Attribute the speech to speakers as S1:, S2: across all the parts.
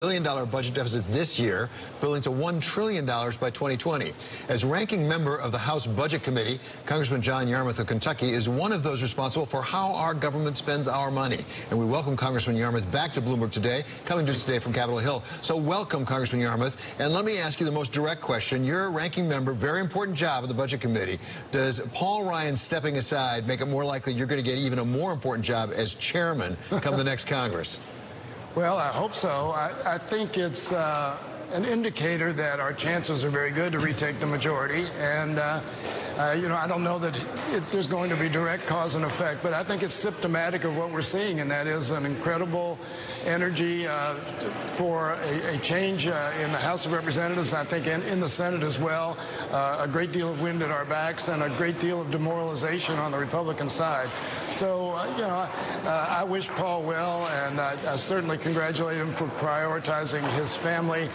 S1: billion budget deficit this year, building to $1 trillion by 2020. As ranking member of the House Budget Committee, Congressman John Yarmuth of Kentucky is one of those responsible for how our government spends our money. And we welcome Congressman Yarmuth back to Bloomberg today, coming to us today from Capitol Hill. So welcome, Congressman Yarmuth. And let me ask you the most direct question. You're a ranking member, very important job of the Budget Committee. Does Paul Ryan stepping aside make it more likely you're going to get even a more important job as chairman come the next Congress?
S2: Well, I hope so. I think it's an indicator that our chances are very good to retake the majority. And, you know, I don't know that there's going to be direct cause and effect, but I think it's symptomatic of what we're seeing, and that is an incredible energy for a change in the House of Representatives, I think, and in the Senate as well. A great deal of wind at our backs and a great deal of demoralization on the Republican side. So, you know, I wish Paul well, and I certainly congratulate him for prioritizing his family.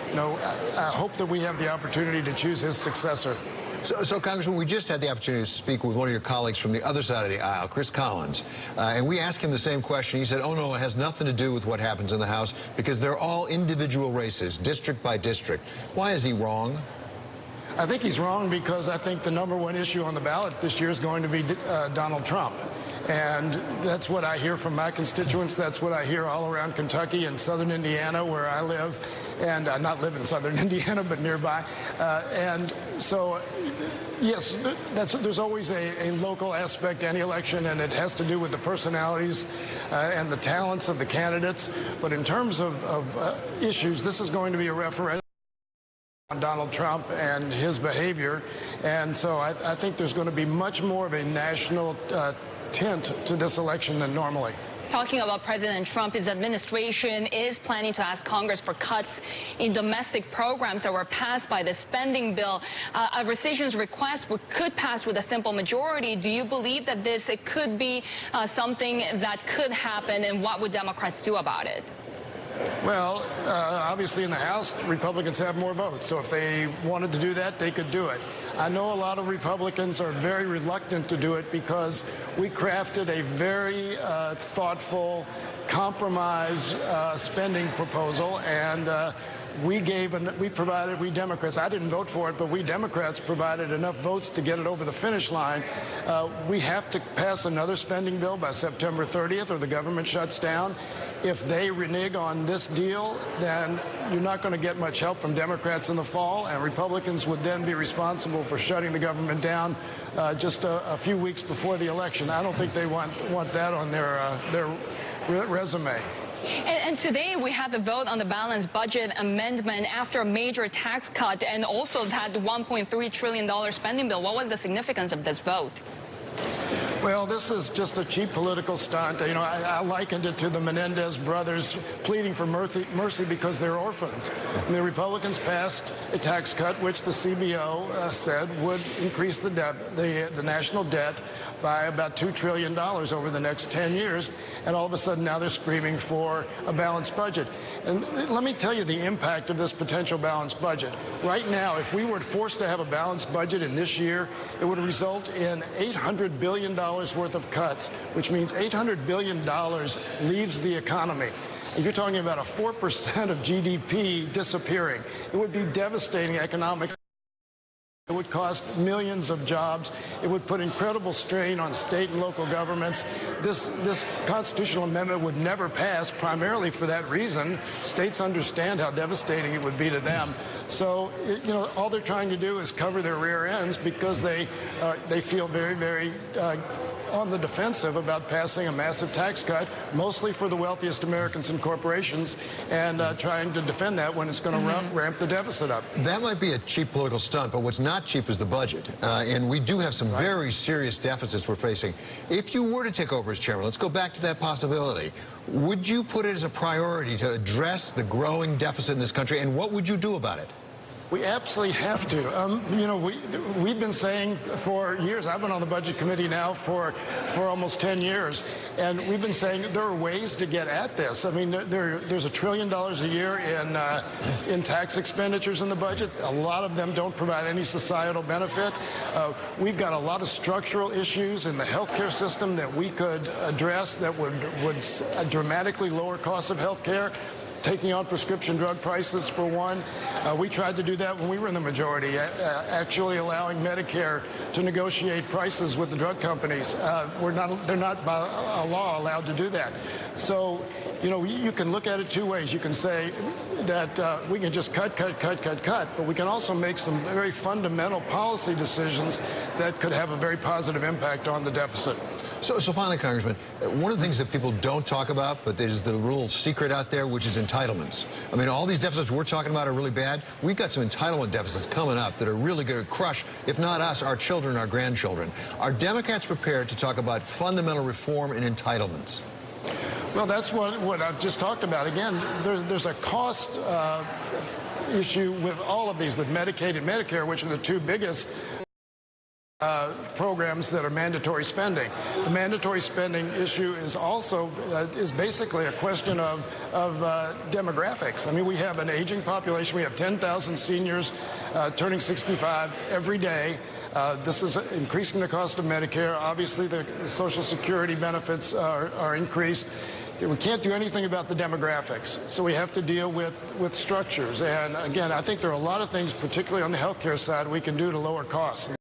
S2: You know, I hope that we have the opportunity to choose his successor.
S1: So, Congressman, we just had the opportunity to speak with one of your colleagues from the other side of the aisle, Chris Collins, and we asked him the same question. He said, oh, no, it has nothing to do with what happens in the House because they're all individual races, district by district. Why is he wrong?
S2: I think he's wrong because I think the #1 issue on the ballot this year is going to be Donald Trump. And that's what I hear from my constituents. That's what I hear all around Kentucky and southern Indiana, where I live. And not live in southern Indiana, but nearby. And so, yes, there's always a local aspect to any election, and it has to do with the personalities and the talents of the candidates. But in terms of issues, this is going to be a referendum on Donald Trump and his behavior. And so I think there's going to be much more of a national tint to this election than normally.
S3: Talking about President Trump, his administration is planning to ask Congress for cuts in domestic programs that were passed by the spending bill. A rescission request could pass with a simple majority. Do you believe that it could be something that could happen, and what would Democrats do about it?
S2: Well, obviously in the House, Republicans have more votes. So if they wanted to do that, they could do it. I know a lot of Republicans are very reluctant to do it because we crafted a very thoughtful, compromise spending proposal, and we Democrats, I didn't vote for it, but we Democrats provided enough votes to get it over the finish line. We have to pass another spending bill by September 30th or the government shuts down. If they renege on this deal, then you're not going to get much help from Democrats in the fall, and Republicans would then be responsible for shutting the government down just a few weeks before the election. I don't think they want that on their resume.
S3: And today we had the vote on the balanced budget amendment after a major tax cut and also that $1.3 trillion spending bill. What was the significance of this vote?
S2: Well, this is just a cheap political stunt. You know, I likened it to the Menendez brothers pleading for mercy because they're orphans. And the Republicans passed a tax cut, which the CBO said would increase the national debt by about $2 trillion over the next 10 years. And all of a sudden now they're screaming for a balanced budget. And let me tell you the impact of this potential balanced budget. Right now, if we were forced to have a balanced budget in this year, it would result in $800 billion worth of cuts, which means $800 billion leaves the economy. And you're talking about a 4% of GDP disappearing. It would be devastating economically. It would cost millions of jobs. It would put incredible strain on state and local governments. This constitutional amendment would never pass, primarily for that reason. States understand how devastating it would be to them. So, you know, all they're trying to do is cover their rear ends because they feel very, very on the defensive about passing a massive tax cut, mostly for the wealthiest Americans and corporations, and trying to defend that when it's going to ramp the deficit up.
S1: That might be a cheap political stunt, but what's not cheap is the budget. And we do have some very serious deficits we're facing. If you were to take over as chairman, let's go back to that possibility. Would you put it as a priority to address the growing deficit in this country, and what would you do about it?
S2: We absolutely have to. You know, we've been saying for years, I've been on the Budget Committee now for almost 10 years, and we've been saying there are ways to get at this. I mean, there's $1 trillion a year in tax expenditures in the budget. A lot of them don't provide any societal benefit. We've got a lot of structural issues in the healthcare system that we could address that would dramatically lower costs of healthcare. Taking on prescription drug prices, for one. We tried to do that when we were in the majority, actually allowing Medicare to negotiate prices with the drug companies. They're not by law allowed to do that. So, you know, you can look at it two ways. You can say that we can just cut, but we can also make some very fundamental policy decisions that could have a very positive impact on the deficit.
S1: So finally, Congressman, one of the things that people don't talk about, but there's the real secret out there, which is entitlements. I mean, all these deficits we're talking about are really bad. We've got some entitlement deficits coming up that are really going to crush, if not us, our children, our grandchildren. Are Democrats prepared to talk about fundamental reform in entitlements?
S2: Well, that's what I've just talked about. Again, there's a cost issue with all of these, with Medicaid and Medicare, which are the two biggest programs that are mandatory spending. The mandatory spending issue is also is basically a question of demographics. I mean, we have an aging population. We have 10,000 seniors turning 65 every day. This is increasing the cost of Medicare. Obviously, the Social Security benefits are increased. We can't do anything about the demographics, so we have to deal with structures. And again, I think there are a lot of things, particularly on the healthcare side, we can do to lower costs.